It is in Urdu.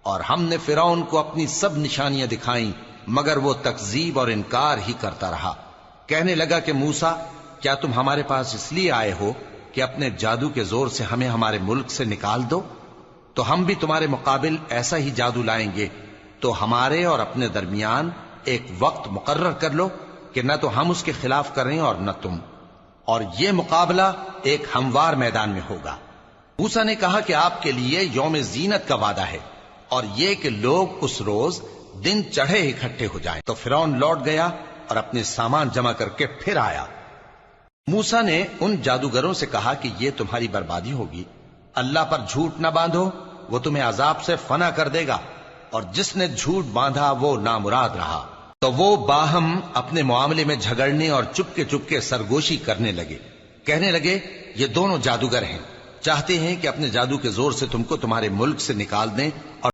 اور ہم نے فرعون کو اپنی سب نشانیاں دکھائیں مگر وہ تکذیب اور انکار ہی کرتا رہا۔ کہنے لگا کہ موسیٰ، کیا تم ہمارے پاس اس لیے آئے ہو کہ اپنے جادو کے زور سے ہمیں ہمارے ملک سے نکال دو؟ تو ہم بھی تمہارے مقابل ایسا ہی جادو لائیں گے، تو ہمارے اور اپنے درمیان ایک وقت مقرر کر لو کہ نہ تو ہم اس کے خلاف کریں اور نہ تم، اور یہ مقابلہ ایک ہموار میدان میں ہوگا۔ موسیٰ نے کہا کہ آپ کے لیے یوم زینت کا وعدہ ہے، اور یہ کہ لوگ اس روز دن چڑھے اکٹھے ہو جائیں۔ تو فرعون لوٹ گیا اور اپنے سامان جمع کر کے پھر آیا۔ موسیٰ نے ان جادوگروں سے کہا کہ یہ تمہاری بربادی ہوگی، اللہ پر جھوٹ نہ باندھو، وہ تمہیں عذاب سے فنا کر دے گا، اور جس نے جھوٹ باندھا وہ نامراد رہا۔ تو وہ باہم اپنے معاملے میں جھگڑنے اور چپکے سرگوشی کرنے لگے۔ کہنے لگے یہ دونوں جادوگر ہیں، چاہتے ہیں کہ اپنے جادو کے زور سے تم کو تمہارے ملک سے نکال دیں اور